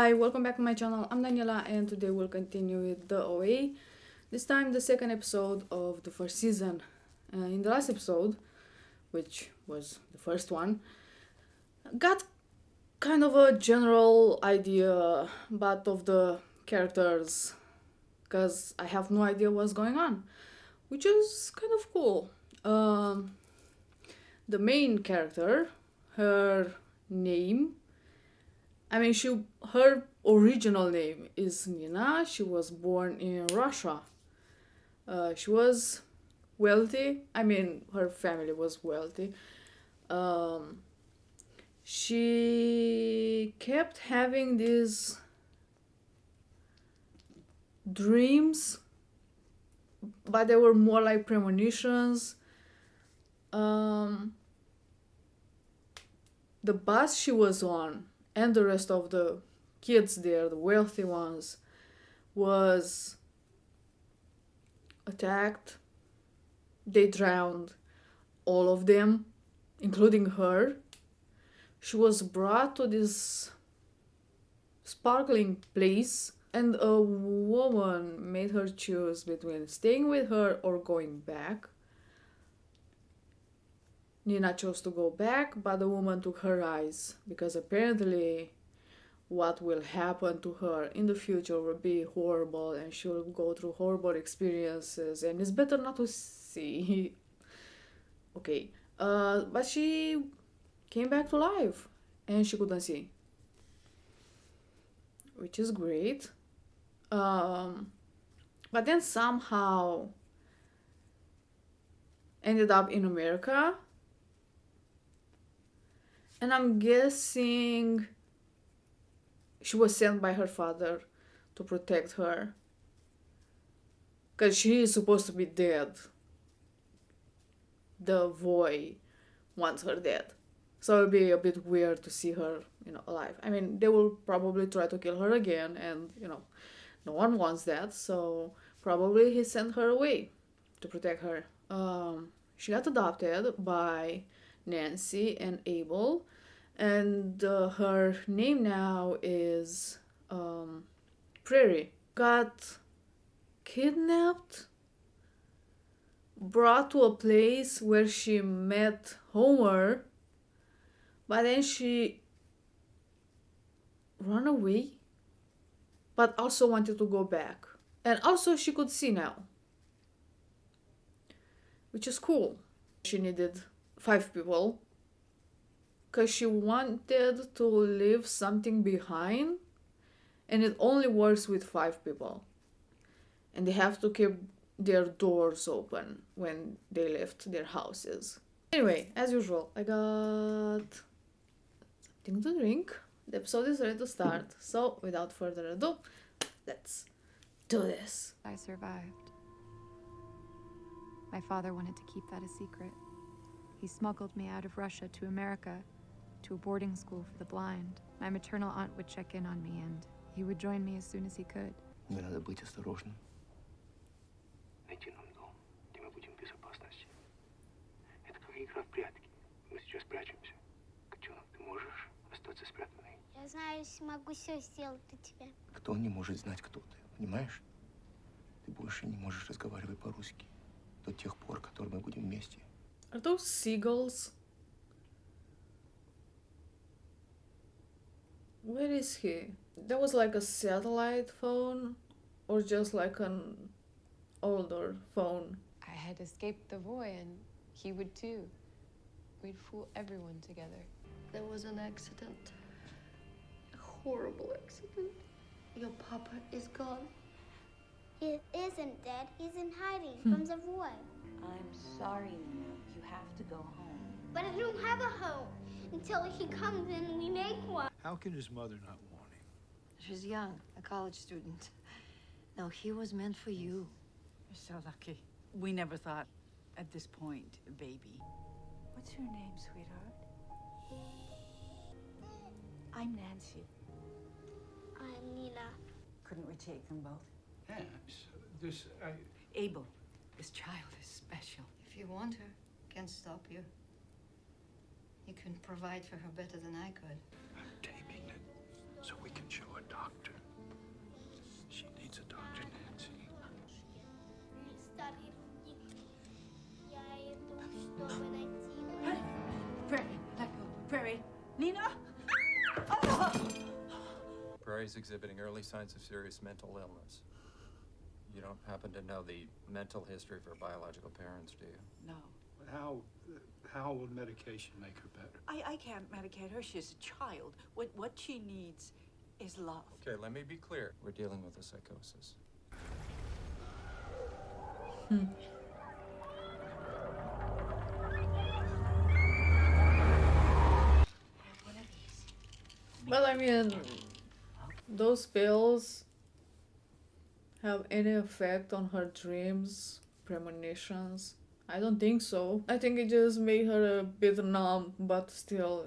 Hi, welcome back to my channel. I'm Daniela and today we'll continue with the OA. This time the second episode of the first season. In the last episode, which was the first one, got kind of a general idea but of the characters because I have no idea what's going on, which is kind of cool. The main character, her name, her original name is Nina. She was born in Russia. She was wealthy. Her family was wealthy. She kept having these dreams, but they were more like premonitions. The bus she was on and the rest of the kids there, the wealthy ones, was attacked. They drowned, all of them, including her. She was brought to this sparkling place and a woman made her choose between staying with her or going back. Nina chose to go back, but the woman took her eyes because apparently what will happen to her in the future will be horrible and she will go through horrible experiences and it's better not to see. Okay, but she came back to life and she couldn't see, which is great. But then somehow ended up in America, and I'm guessing she was sent by her father to protect her because she is supposed to be dead. The boy wants her dead, so it'll be a bit weird to see her, alive. They will probably try to kill her again, and no one wants that, so probably he sent her away to protect her. She got adopted by Nancy and Abel, and her name now is Prairie. Got kidnapped, brought to a place where she met Homer, but then she ran away, but also wanted to go back. And also she could see now, which is cool. She needed 5 people because she wanted to leave something behind, and it only works with 5 people. And they have to keep their doors open when they left their houses. Anyway, as usual, I got something to drink. The episode is ready to start, so without further ado, let's do this. I survived. My father wanted to keep that a secret. He smuggled me out of Russia to America, to a boarding school for the blind. My maternal aunt would check in on me, and he would join me as soon as he could. Мне надо быть осторожным. Найти нам дом, где мы будем в безопасности. Это как игра в прятки. Мы сейчас прячемся. Котенок, ты можешь остаться спрятанной? Я знаю, смогу все сделать для тебя. Кто не может знать, кто ты, понимаешь? Ты больше не можешь разговаривать по-русски до тех пор, которые мы будем вместе. Are those seagulls? Where is he? That was like a satellite phone or just like an older phone? I had escaped the boy, and he would too. We'd fool everyone together. There was an accident. A horrible accident. Your papa is gone. He isn't dead. He's in hiding from the boy. I'm sorry, Nina. You have to go home. But I don't have a home until he comes and we make one. How can his mother not want him? She's young, a college student. No, he was meant for you. You're so lucky. We never thought, at this point, a baby. What's your name, sweetheart? I'm Nancy. I'm Nina. Couldn't we take them both? Yes. Abel, this child is special. If you want her, can't stop you. You can provide for her better than I could. I'm taking it so we can show a doctor. Mary's exhibiting early signs of serious mental illness. You don't happen to know the mental history of her biological parents, do you? No. How will medication make her better? I can't medicate her. She's a child. What she needs is love. Okay, let me be clear. We're dealing with a psychosis. Well, I mean, those pills have any effect on her dreams, premonitions? I don't think so. I think it just made her a bit numb, but still,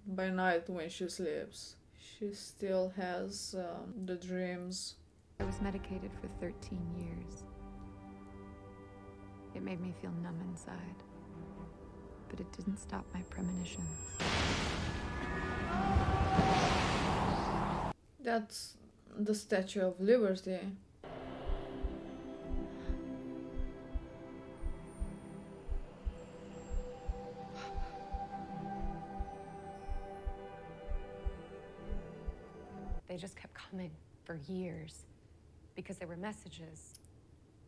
by night when she sleeps, she still has the dreams. I was medicated for 13 years. It made me feel numb inside, but it didn't stop my premonitions. That's the Statue of Liberty. They just kept coming for years because there were messages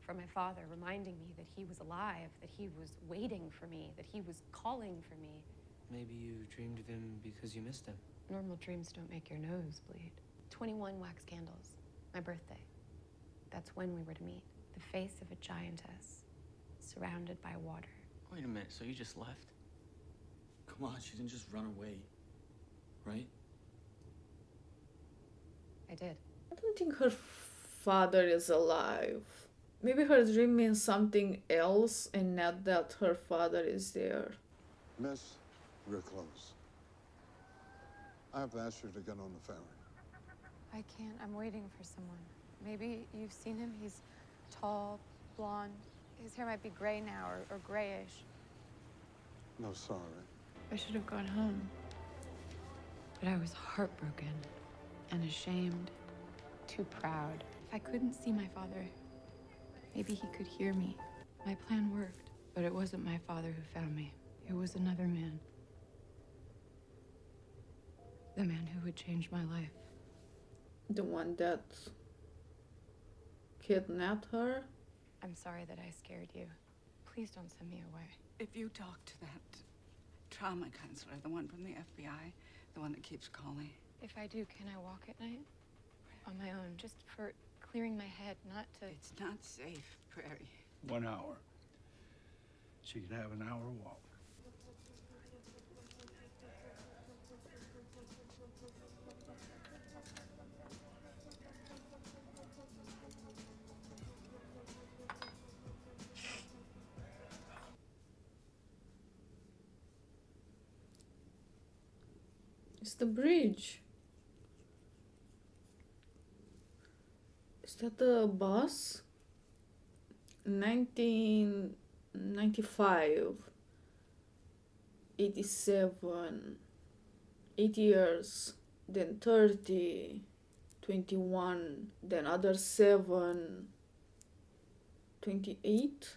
from my father reminding me that he was alive, that he was waiting for me, that he was calling for me. Maybe you dreamed of him because you missed him. Normal dreams don't make your nose bleed. 21 wax candles, my birthday. That's when we were to meet. The face of a giantess, surrounded by water. Wait a minute, so you just left? Come on, she didn't just run away, right? I did. I don't think her father is alive. Maybe her dream means something else and not that her father is there. Miss, we're close. I have asked you to get on the ferry. I can't. I'm waiting for someone. Maybe you've seen him. He's tall, blonde. His hair might be gray now or grayish. No, sorry. I should have gone home. But I was heartbroken and ashamed, too proud. If I couldn't see my father, maybe he could hear me. My plan worked, but it wasn't my father who found me. It was another man. The man who would change my life. The one that kidnapped her? I'm sorry that I scared you. Please don't send me away. If you talk to that trauma counselor, the one from the FBI, the one that keeps calling. If I do, can I walk at night? On my own, just for clearing my head, not to... It's not safe, Prairie. 1 hour. She can have an hour walk. It's the bridge. Is that the bus? 1995. 87. 8 years. Then 30. 21. Then other 7. 28.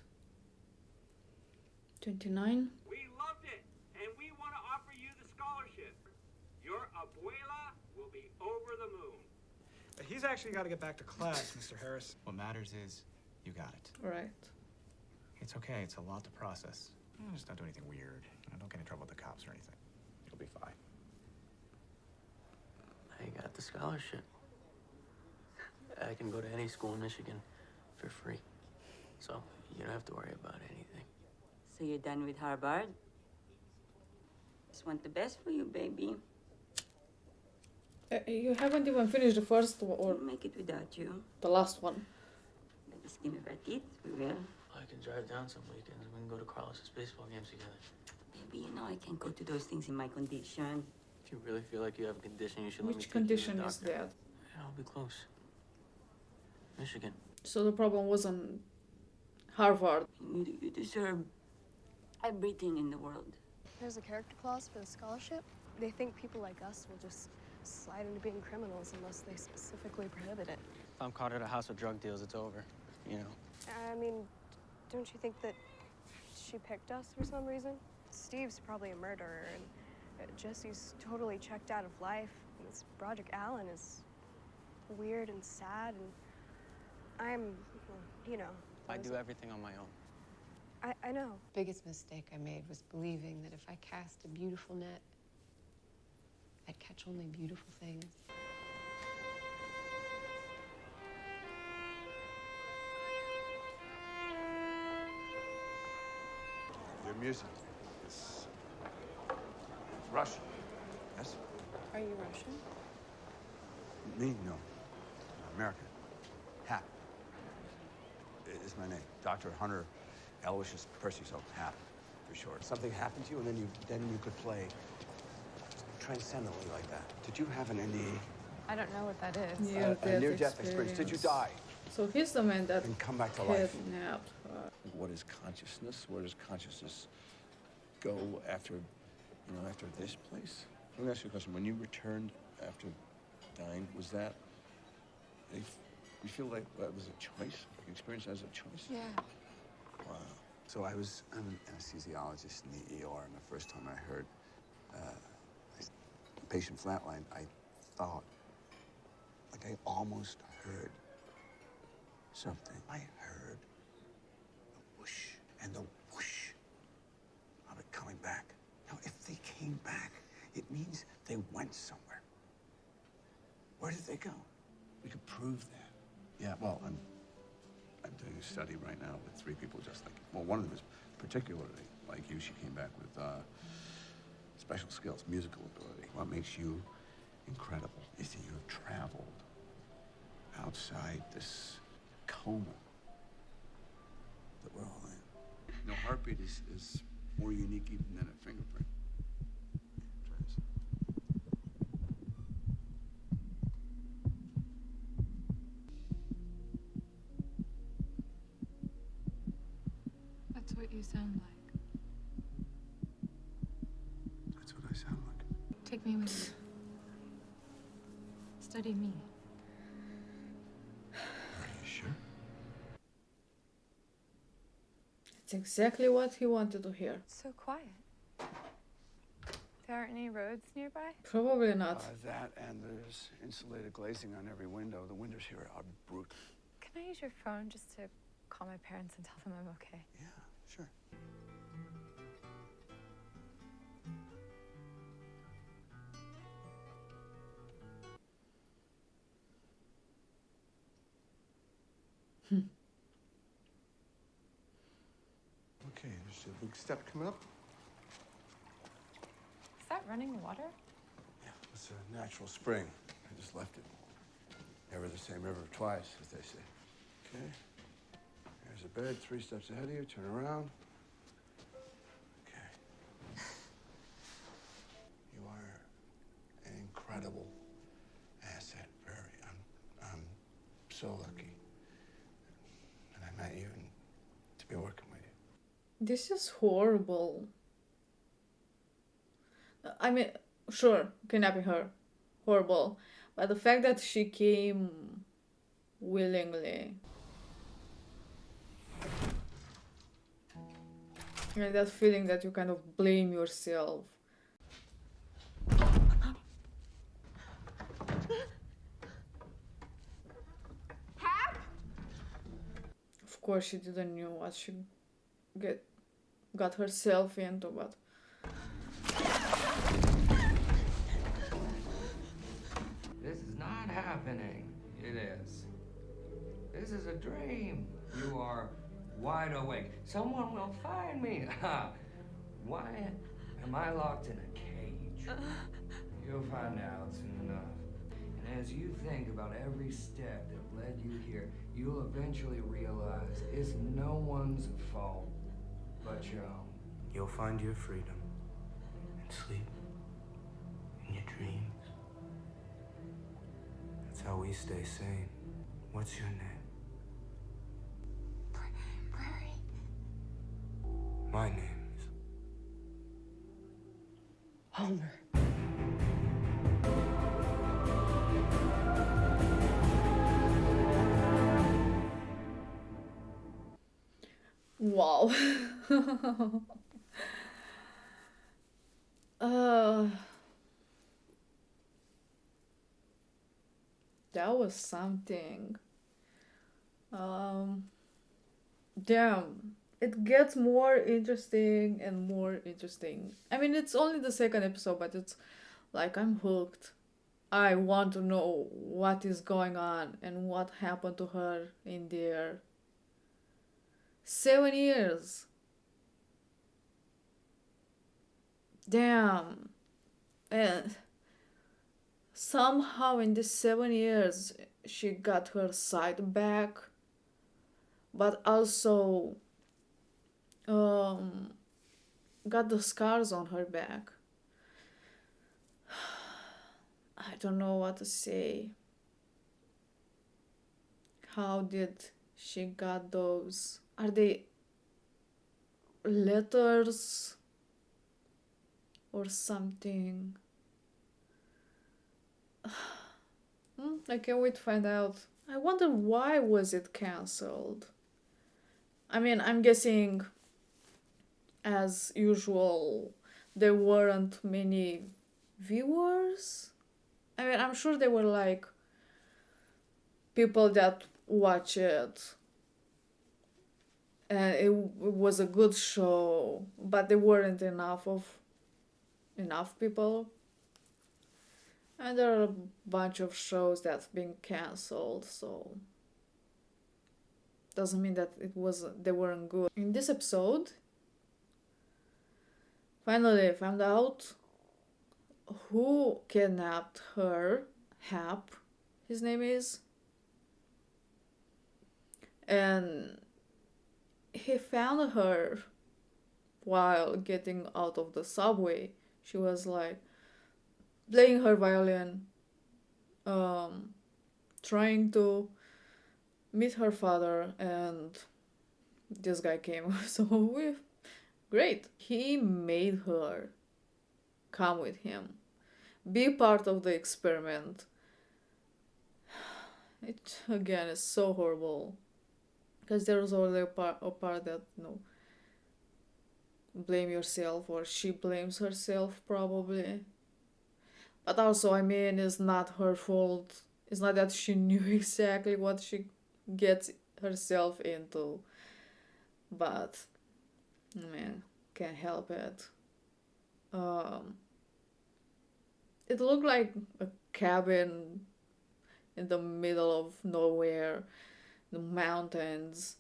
29. We loved it, and we want to offer you the scholarship. Your abuela will be over the moon. He's actually got to get back to class, Mr. Harris. What matters is you got it. Right. It's okay. It's a lot to process. Just don't do anything weird. Don't get in trouble with the cops or anything. You'll be fine. I got the scholarship. I can go to any school in Michigan for free. So you don't have to worry about anything. So you're done with Harvard? Just want the best for you, baby. You haven't even finished the first one or We'll make it without you. the last one. By the skin of our teeth, we will. I can drive down some weekends and we can go to Colossus baseball games together. Baby, you know I can't go to those things in my condition. If you really feel like you have a condition, you should let me Which take you to the condition is doctor. that? Yeah, I'll be close. Michigan. So the problem wasn't Harvard. You deserve everything in the world. There's a character clause for the scholarship. They think people like us will just slide into being criminals unless they specifically prohibit it. If I'm caught at a house with drug deals, it's over. You know. I mean, don't you think that she picked us for some reason? Steve's probably a murderer, and Jesse's totally checked out of life. And this Broderick Allen is weird and sad, and I'm, well, you know. I do everything on my own. I know. Biggest mistake I made was believing that if I cast a beautiful net, I'd catch only beautiful things. Your music is Russian, yes? Are you Russian? Me? No. American. Hap is my name. Dr. Hunter Aloysius Percy, so Hap for short. Something happened to you, and then you could play just transcendently like that. Did you have an NDE? I don't know what that is. A near-death experience. Did you die? So he's the man that And come back to life. kidnapped her. What is consciousness? Where does consciousness go after, after this place? Let me ask you a question. When you returned after dying, was that, you feel like that was a choice? You experienced it as a choice? Yeah. Wow. So I'm an anesthesiologist in the ER, and the first time I heard the patient flatline, I thought, like I almost heard something. I heard a whoosh, and the whoosh of it coming back. Now, if they came back, it means they went somewhere. Where did they go? We could prove that. Yeah, well, I'm doing a study right now with 3 people just like, well, one of them is particularly like you. She came back with special skills, musical ability. What makes you incredible is that you have traveled outside this coma that we're all in. Heartbeat is more unique even than a fingerprint. Try this. That's what you sound like. That's what I sound like. Take me with you. Study me. Are you sure? It's exactly what he wanted to hear. It's so quiet. There aren't any roads nearby? Probably not. That and there's insulated glazing on every window. The windows here are brutal. Can I use your phone just to call my parents and tell them I'm okay? Yeah, sure. Okay, there's a big step coming up. Is that running water? Yeah, it's a natural spring. I just left it. Never the same river twice, as they say. Okay. There's a bed 3 steps ahead of you. Turn around. Okay. You are an incredible asset, Barry. I'm so lucky that I met you and to be working with you. This is horrible. I mean, sure, kidnapping her, horrible. But the fact that she came willingly. Like that feeling that you kind of blame yourself. Hap? Of course she didn't know what she got herself into, but This is not happening. It is. This is a dream. You are wide awake. Someone will find me. Why am I locked in a cage? You'll find out soon enough. And as you think about every step that led you here, you'll eventually realize it's no one's fault but your own. You'll find your freedom and sleep in your dreams. That's how we stay sane. What's your name? Prairie. My name is Homer. wow. That was something. Damn. It gets more interesting and more interesting. I mean, it's only the second episode, but it's like I'm hooked. I want to know what is going on and what happened to her in there. 7 years. Damn. And somehow in these 7 years, she got her sight back, but also got the scars on her back. I don't know what to say. How did she got those? Are they letters or something? I can't wait to find out. I wonder why was it cancelled? I mean, I'm guessing, as usual, there weren't many viewers. I mean, I'm sure there were like people that watch it and it was a good show, but there weren't enough people. And there are a bunch of shows that's been cancelled, so doesn't mean that they weren't good. In this episode, finally I found out who kidnapped her. Hap, his name is. And he found her while getting out of the subway. She was like playing her violin, trying to meet her father, and this guy came. So great. He made her come with him, be part of the experiment. It again is so horrible, because there was already a part that blame yourself, or she blames herself probably. But also, I mean, it's not her fault. It's not that she knew exactly what she gets herself into. But, man, can't help it. It looked like a cabin in the middle of nowhere, the mountains,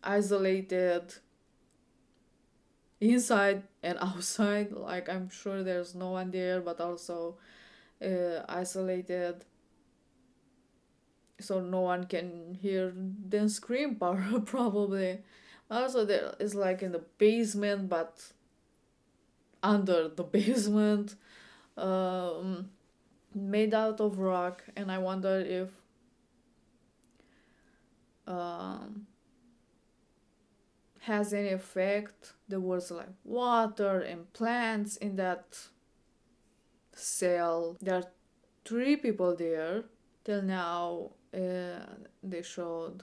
isolated inside and outside. Like, I'm sure there's no one there, but also isolated, so no one can hear them scream probably. Also, there is like in the basement, but under the basement, made out of rock. And I wonder if has any effect. There was like water and plants in that cell. There are 3 people there. Till now, they showed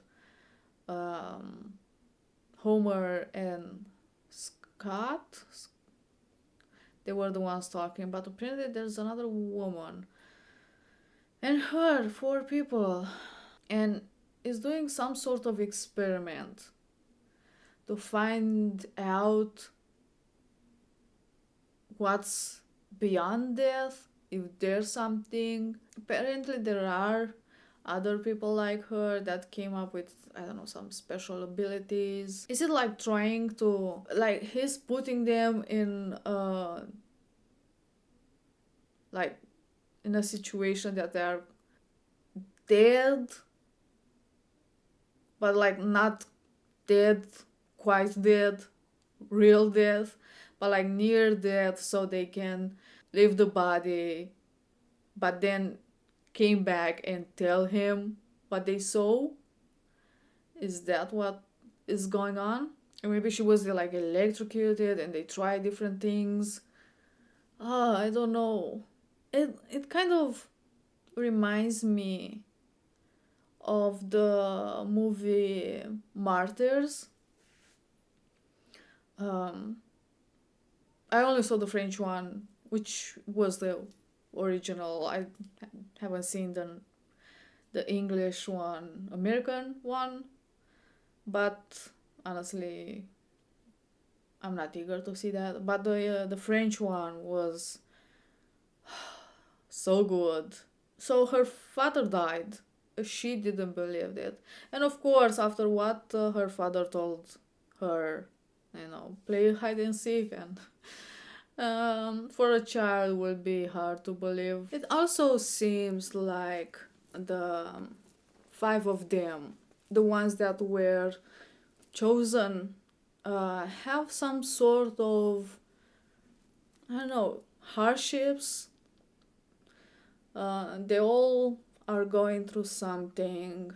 Homer and Scott. They were the ones talking, but apparently there's another woman. And her, 4 people. And is doing some sort of experiment to find out what's beyond death, if there's something. Apparently there are other people like her that came up with, I don't know, some special abilities. Is it like trying to, like, he's putting them in like in a situation that they're dead, but like not dead, quite dead, real death, but like near death, so they can leave the body, but then came back and tell him what they saw. Is that what is going on? Or maybe she was like electrocuted and they tried different things. I don't know. It kind of reminds me of the movie Martyrs. I only saw the French one, which was the original. I haven't seen the English one, American one, but honestly, I'm not eager to see that. But the French one was so good. So her father died. She didn't believe it, and of course, after what her father told her, play hide and seek, and for a child will be hard to believe. It also seems like the five of them, the ones that were chosen, have some sort of, I don't know, hardships. They all are going through something.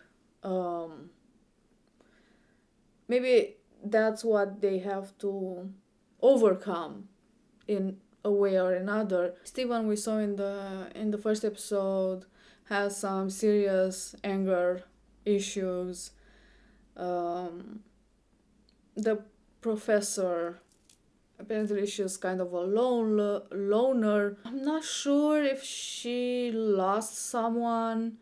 Maybe that's what they have to overcome in a way or another. Stephen, we saw in the first episode, has some serious anger issues. The professor, apparently she's kind of a loner. I'm not sure if she lost someone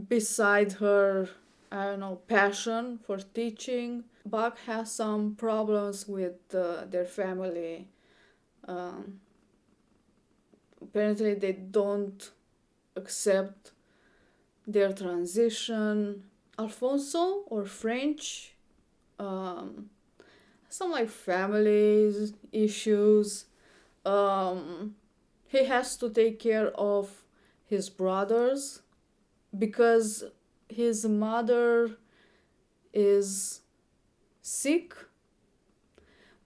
beside her, I don't know, passion for teaching. Buck has some problems with their family. Apparently they don't accept their transition. Alfonso, or French, some like families issues. He has to take care of his brothers because his mother is sick,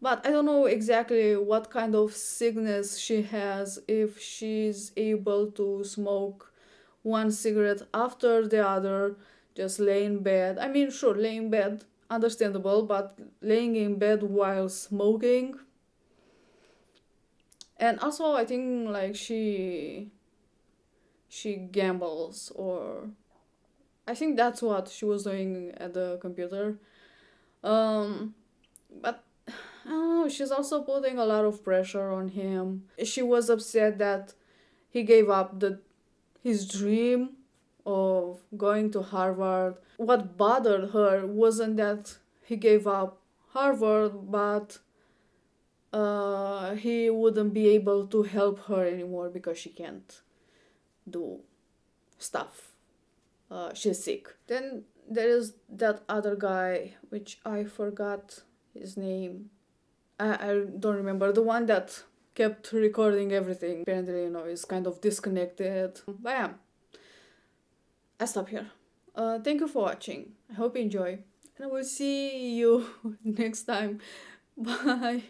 but I don't know exactly what kind of sickness she has, if she's able to smoke one cigarette after the other, just lay in bed. I mean, sure, lay in bed, understandable, but laying in bed while smoking. And also, I think like she gambles, or I think that's what she was doing at the computer. But I don't know, she's also putting a lot of pressure on him. She was upset that he gave up his dream of going to Harvard. What bothered her wasn't that he gave up Harvard, but he wouldn't be able to help her anymore because she can't do stuff. She's sick. Then there is that other guy, which I forgot his name. I don't remember. The one that kept recording everything. Apparently, is kind of disconnected. But yeah, I stop here. Thank you for watching. I hope you enjoy. And I will see you next time. Bye.